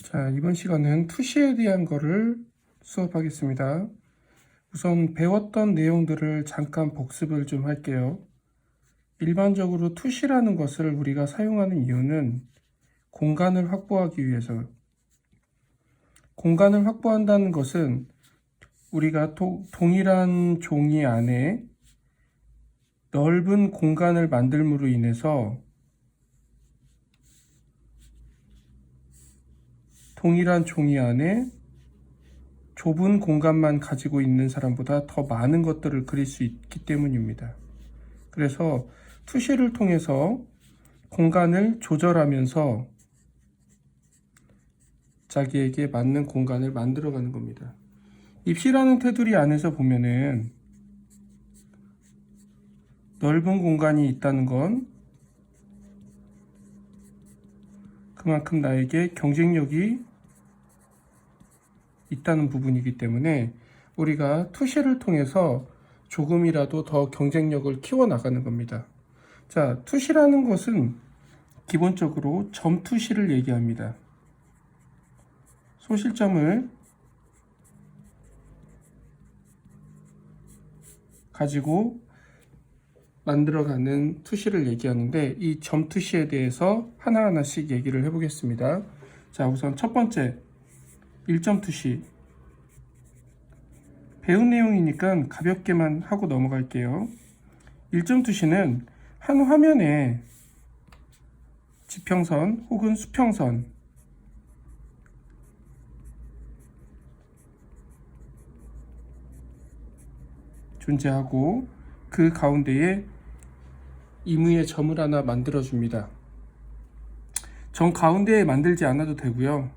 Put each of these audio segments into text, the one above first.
자, 이번 시간은 투시에 대한 거를 수업하겠습니다. 우선 배웠던 내용들을 잠깐 복습을 좀 할게요. 일반적으로 투시라는 것을 우리가 사용하는 이유는 공간을 확보하기 위해서. 공간을 확보한다는 것은 우리가 동일한 종이 안에 넓은 공간을 만들므로 인해서 동일한 종이 안에 좁은 공간만 가지고 있는 사람보다 더 많은 것들을 그릴 수 있기 때문입니다. 그래서 투시를 통해서 공간을 조절하면서 자기에게 맞는 공간을 만들어가는 겁니다. 입시라는 테두리 안에서 보면은 넓은 공간이 있다는 건 그만큼 나에게 경쟁력이 있다는 부분이기 때문에 우리가 투시를 통해서 조금이라도 더 경쟁력을 키워나가는 겁니다. 자, 투시라는 것은 기본적으로 점투시를 얘기합니다. 소실점을 가지고 만들어가는 투시를 얘기하는데 이 점투시에 대해서 하나하나씩 얘기를 해보겠습니다. 자, 우선 첫 번째 1점 투시. 배운 내용이니까 가볍게만 하고 넘어갈게요. 1점 투시는 한 화면에 지평선 혹은 수평선 존재하고 그 가운데에 임의의 점을 하나 만들어줍니다. 점 가운데에 만들지 않아도 되고요.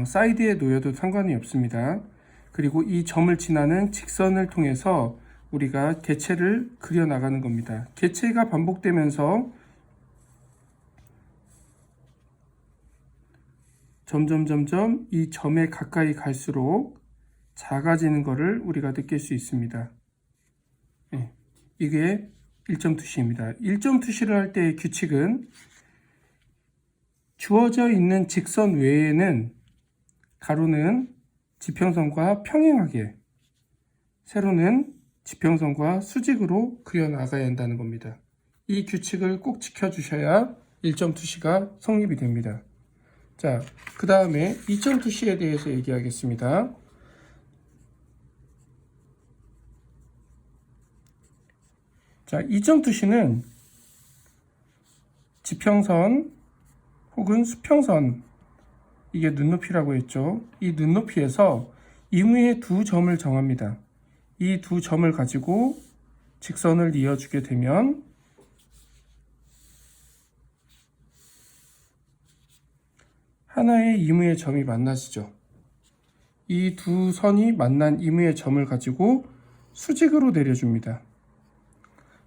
사이드에 놓여도 상관이 없습니다. 그리고 이 점을 지나는 직선을 통해서 우리가 개체를 그려나가는 겁니다. 개체가 반복되면서 점점 이 점에 가까이 갈수록 작아지는 것을 우리가 느낄 수 있습니다. 네, 이게 1점 투시입니다. 1점 투시를 할 때의 규칙은 주어져 있는 직선 외에는 가로는 지평선과 평행하게, 세로는 지평선과 수직으로 그려나가야 한다는 겁니다. 이 규칙을 꼭 지켜주셔야 1점 투시가 성립이 됩니다. 자, 그 다음에 2점 투시에 대해서 얘기하겠습니다. 자, 2점 투시는 지평선 혹은 수평선, 이게 눈높이라고 했죠. 이 눈높이에서 임의의 두 점을 정합니다. 이 두 점을 가지고 직선을 이어주게 되면 하나의 임의의 점이 만나지죠. 이 두 선이 만난 임의의 점을 가지고 수직으로 내려줍니다.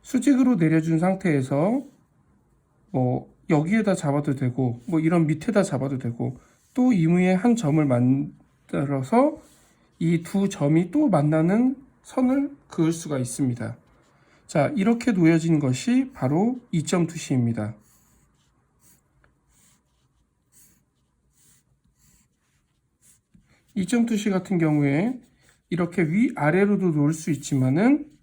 수직으로 내려준 상태에서 여기에다 잡아도 되고 이런 밑에다 잡아도 되고 또 임의의 한 점을 만들어서 이 두 점이 또 만나는 선을 그을 수가 있습니다. 자, 이렇게 놓여진 것이 바로 2점 투시입니다. 이 점 투시 같은 경우에 이렇게 위아래로도 놓을 수 있지만은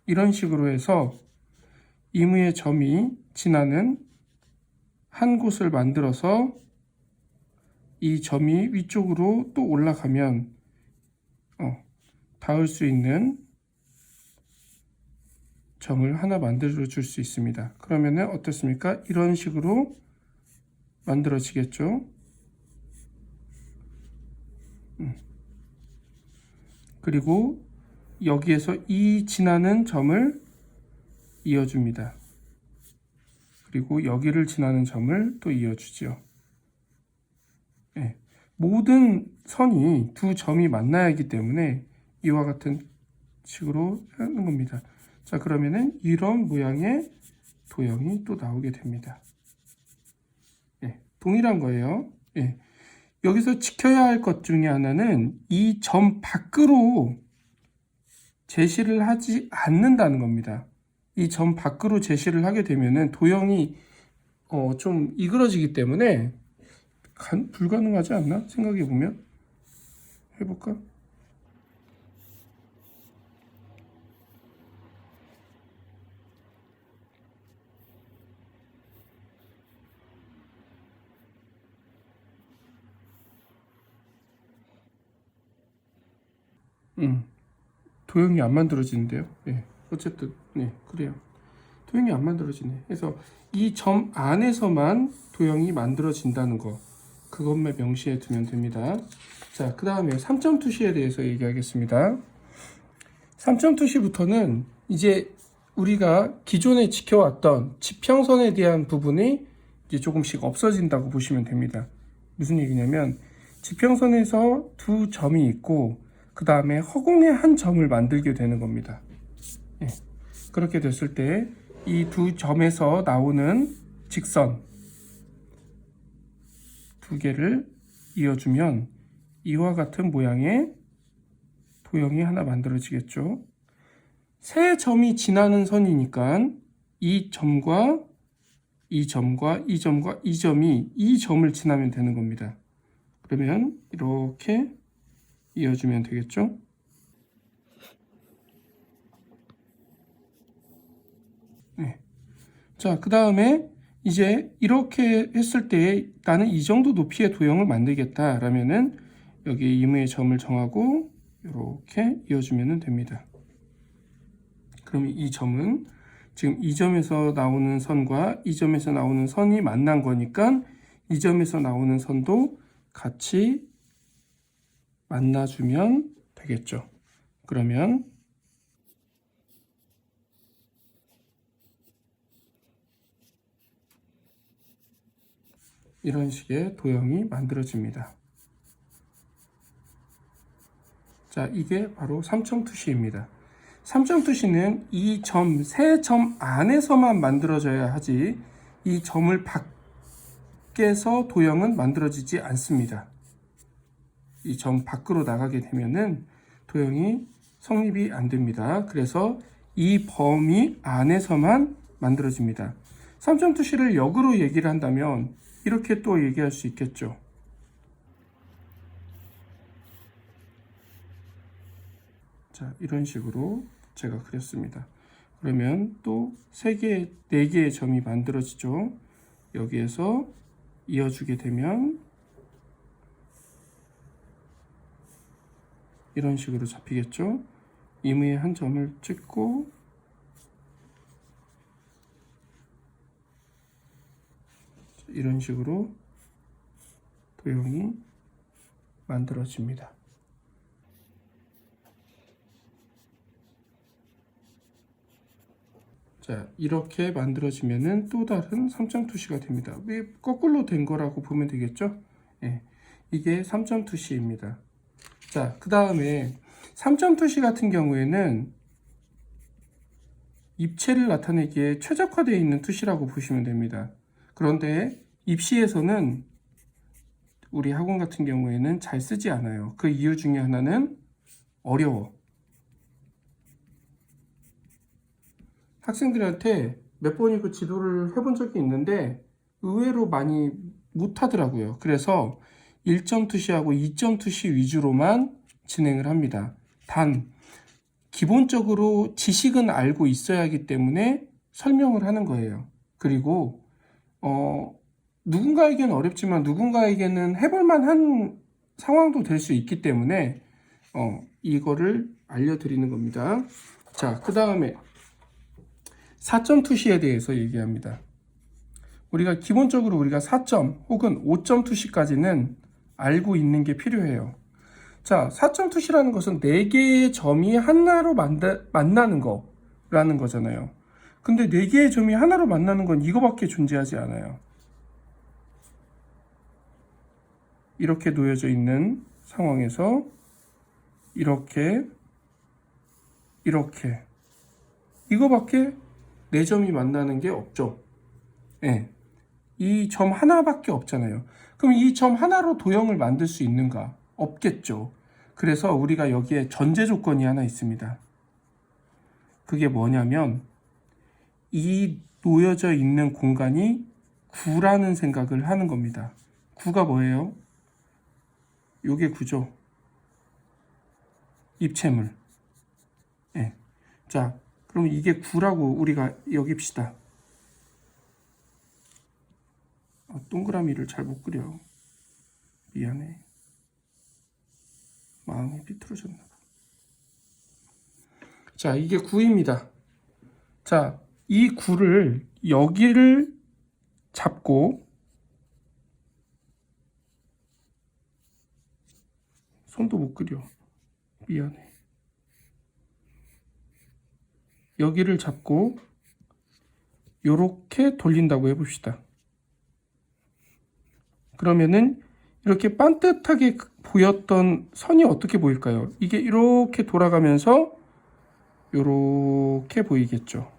이런 식으로 해서 임의의 점이 지나는 한 곳을 만들어서 이 점이 위쪽으로 또 올라가면 닿을 수 있는 점을 하나 만들어 줄 수 있습니다. 그러면은 어떻습니까? 이런 식으로 만들어지겠죠. 그리고 여기에서 이 지나는 점을 이어줍니다. 그리고 여기를 지나는 점을 또 이어주죠. 네. 모든 선이 두 점이 만나야 하기 때문에 이와 같은 식으로 하는 겁니다. 자, 그러면은 이런 모양의 도형이 또 나오게 됩니다. 네, 동일한 거예요. 네. 여기서 지켜야 할 것 중에 하나는 이 점 밖으로 제시를 하지 않는다는 겁니다. 이 점 밖으로 제시를 하게 되면은 도형이 좀 이그러지기 때문에 불가능하지 않나? 생각해 보면 해볼까? 도형이 안 만들어지는데요. 예, 어쨌든 그래요. 도형이 안 만들어지네. 그래서 이 점 안에서만 도형이 만들어진다는 거, 그것만 명시해 두면 됩니다. 자, 그 다음에 3점 투시에 대해서 얘기하겠습니다. 3점 투시부터는 이제 우리가 기존에 지켜왔던 지평선에 대한 부분이 이제 조금씩 없어진다고 보시면 됩니다. 무슨 얘기냐면 지평선에서 두 점이 있고 그 다음에 허공에 한 점을 만들게 되는 겁니다. 예. 그렇게 됐을 때 이 두 점에서 나오는 직선 두 개를 이어주면 이와 같은 모양의 도형이 하나 만들어지겠죠. 세 점이 지나는 선이니까 이 점과 이 점과 이 점과 이 점이 이 점을 지나면 되는 겁니다. 그러면 이렇게 이어주면 되겠죠. 네. 자, 그 다음에 이제 이렇게 했을 때 나는 이 정도 높이의 도형을 만들겠다 라면은 여기 이무의 점을 정하고 이렇게 이어주면 됩니다. 그럼 이 점은 지금 이 점에서 나오는 선과 이 점에서 나오는 선이 만난 거니까 이 점에서 나오는 선도 같이 만나주면 되겠죠. 그러면 이런 식의 도형이 만들어집니다. 자, 이게 바로 3점 투시입니다. 3점 투시는 이 점, 세 점 안에서만 만들어져야 하지 이 점을 밖에서 도형은 만들어지지 않습니다. 이 점 밖으로 나가게 되면은 도형이 성립이 안 됩니다. 그래서 이 범위 안에서만 만들어집니다. 3점 투시를 역으로 얘기를 한다면 이렇게 또 얘기할 수 있겠죠. 자, 이런 식으로 제가 그렸습니다. 그러면 또 3개, 4개의 점이 만들어지죠. 여기에서 이어주게 되면 이런 식으로 잡히겠죠. 이무의 한 점을 찍고 이런 식으로 도형이 만들어집니다. 자, 이렇게 만들어지면은 또 다른 3점 투시가 됩니다. 왜 거꾸로 된 거라고 보면 되겠죠? 예, 이게 3점 투시입니다. 자, 그 다음에 3점 투시 같은 경우에는 입체를 나타내기에 최적화되어 있는 투시라고 보시면 됩니다. 그런데 입시에서는 우리 학원 같은 경우에는 잘 쓰지 않아요. 그 이유 중에 하나는 어려워. 학생들한테 몇 번이고 지도를 해본 적이 있는데 의외로 많이 못하더라고요. 그래서 1점 투시하고 2점 투시 위주로만 진행을 합니다. 단 기본적으로 지식은 알고 있어야 하기 때문에 설명을 하는 거예요. 그리고 누군가에게는 어렵지만 누군가에게는 해볼만한 상황도 될 수 있기 때문에 이거를 알려드리는 겁니다. 자, 그 다음에 4점 투시에 대해서 얘기합니다. 우리가 기본적으로 우리가 4점 혹은 5점 투시까지는 알고 있는 게 필요해요. 자, 4점 투시라는 것은 4개의 점이 하나로 만나는 거라는 거잖아요. 근데 4개의 점이 하나로 만나는 건 이거밖에 존재하지 않아요. 이렇게 놓여져 있는 상황에서 이렇게 이거밖에 4점이 만나는 게 없죠. 예. 이 점 하나밖에 없잖아요. 그럼 이 점 하나로 도형을 만들 수 있는가? 없겠죠. 그래서 우리가 여기에 전제 조건이 하나 있습니다. 그게 뭐냐면 이 놓여져 있는 공간이 구라는 생각을 하는 겁니다. 구가 뭐예요? 요게 구죠. 입체물. 예. 자, 그럼 이게 구라고 우리가 여깁시다. 동그라미를 잘 못 그려. 미안해. 마음이 비틀어졌나 봐. 자, 이게 구입니다. 자, 이 구를 여기를 잡고 손도 못 그려. 미안해. 여기를 잡고 요렇게 돌린다고 해봅시다. 그러면은 이렇게 반듯하게 보였던 선이 어떻게 보일까요? 이게 이렇게 돌아가면서 요렇게 보이겠죠.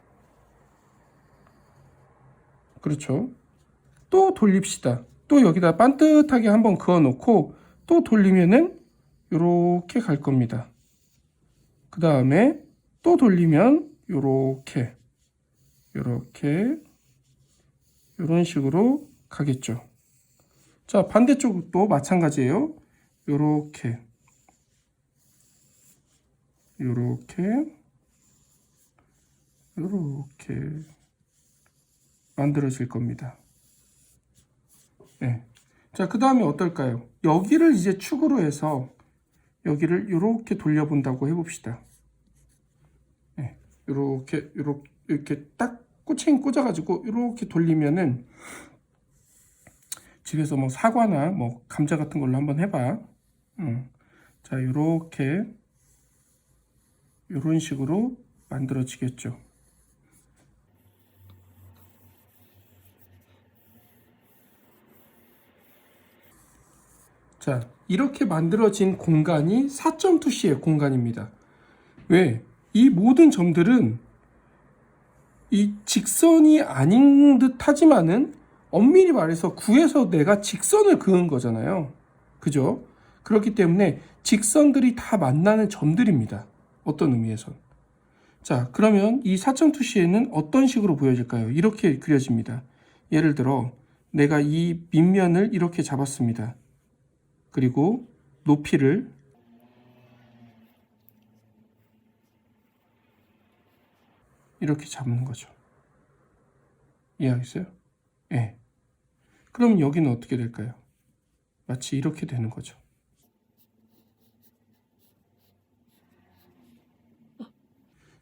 그렇죠. 또 돌립시다. 또 여기다 반듯하게 한번 그어 놓고 또 돌리면은 요렇게 갈 겁니다. 그 다음에 또 돌리면 요렇게 요런 식으로 가겠죠. 자, 반대쪽도 마찬가지예요. 요렇게 만들어질 겁니다. 네. 자, 그 다음에 어떨까요? 여기를 이제 축으로 해서 여기를 이렇게 돌려본다고 해봅시다. 네. 이렇게 딱 꼬챙이 꽂아가지고 이렇게 돌리면은 집에서 뭐 사과나 뭐 감자 같은 걸로 한번 해봐. 자, 요런 식으로 만들어지겠죠. 자, 이렇게 만들어진 공간이 4.2C의 공간입니다. 왜? 이 모든 점들은 이 직선이 아닌 듯 하지만은 엄밀히 말해서 구에서 내가 직선을 그은 거잖아요. 그죠? 그렇기 때문에 직선들이 다 만나는 점들입니다. 어떤 의미에선. 자, 그러면 이 4.2C에는 어떤 식으로 보여질까요? 이렇게 그려집니다. 예를 들어 내가 이 밑면을 이렇게 잡았습니다. 그리고 높이를 이렇게 잡는 거죠. 이해하겠어요? 예. 그럼 여기는 어떻게 될까요? 마치 이렇게 되는 거죠.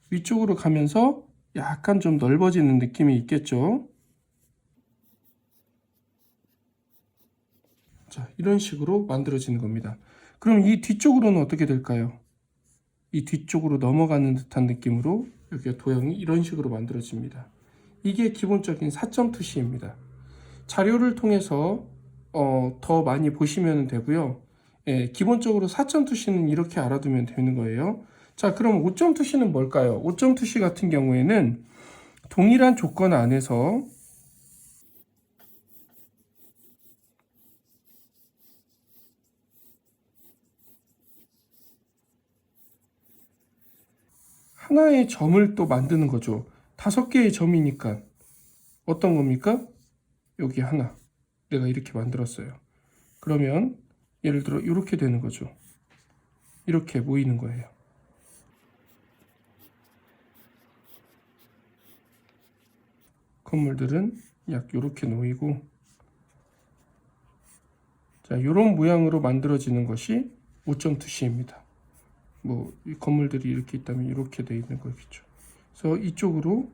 위쪽으로 가면서 약간 좀 넓어지는 느낌이 있겠죠. 자, 이런 식으로 만들어지는 겁니다. 그럼 이 뒤쪽으로는 어떻게 될까요? 이 뒤쪽으로 넘어가는 듯한 느낌으로 여기가 도형이 이런 식으로 만들어집니다. 이게 기본적인 4.2C입니다. 자료를 통해서 더 많이 보시면 되고요. 예, 기본적으로 4.2C는 이렇게 알아두면 되는 거예요. 자, 그럼 5.2C는 뭘까요? 5.2C 같은 경우에는 동일한 조건 안에서 하나의 점을 또 만드는 거죠. 5개의 점이니까 어떤 겁니까? 여기 하나. 내가 이렇게 만들었어요. 그러면 예를 들어 이렇게 되는 거죠. 이렇게 모이는 거예요. 건물들은 약 이렇게 놓이고, 자, 이런 모양으로 만들어지는 것이 5.2C입니다. 뭐 이 건물들이 이렇게 있다면 이렇게 되어 있는 거겠죠. 그래서 이쪽으로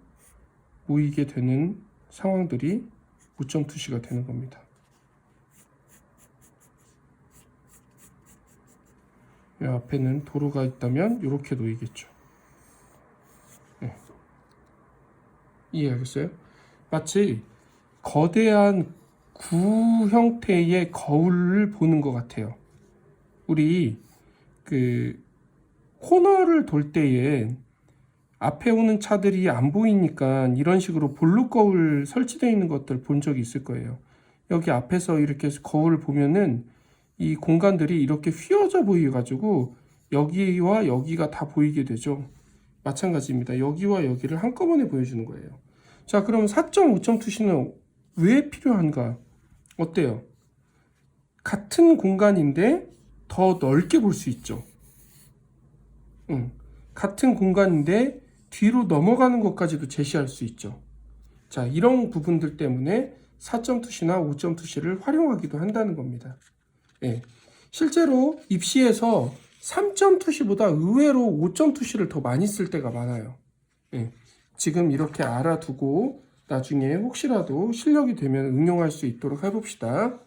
모이게 되는 상황들이 5.2C가 되는 겁니다. 이 앞에는 도로가 있다면 이렇게 놓이겠죠. 네. 이해하겠어요? 마치 거대한 구 형태의 거울을 보는 것 같아요. 우리 그 코너를 돌 때에 앞에 오는 차들이 안 보이니까 이런 식으로 볼록 거울 설치되어 있는 것들 본 적이 있을 거예요. 여기 앞에서 이렇게 거울을 보면은 이 공간들이 이렇게 휘어져 보여가지고 여기와 여기가 다 보이게 되죠. 마찬가지입니다. 여기와 여기를 한꺼번에 보여주는 거예요. 자, 그럼 4.5점 투시는 왜 필요한가? 어때요? 같은 공간인데 더 넓게 볼 수 있죠. 같은 공간인데 뒤로 넘어가는 것까지도 제시할 수 있죠. 자, 이런 부분들 때문에 4점 투시나 5점 투시를 활용하기도 한다는 겁니다. 예. 실제로 입시에서 3점 투시보다 의외로 5점 투시를 더 많이 쓸 때가 많아요. 예. 지금 이렇게 알아두고 나중에 혹시라도 실력이 되면 응용할 수 있도록 해봅시다.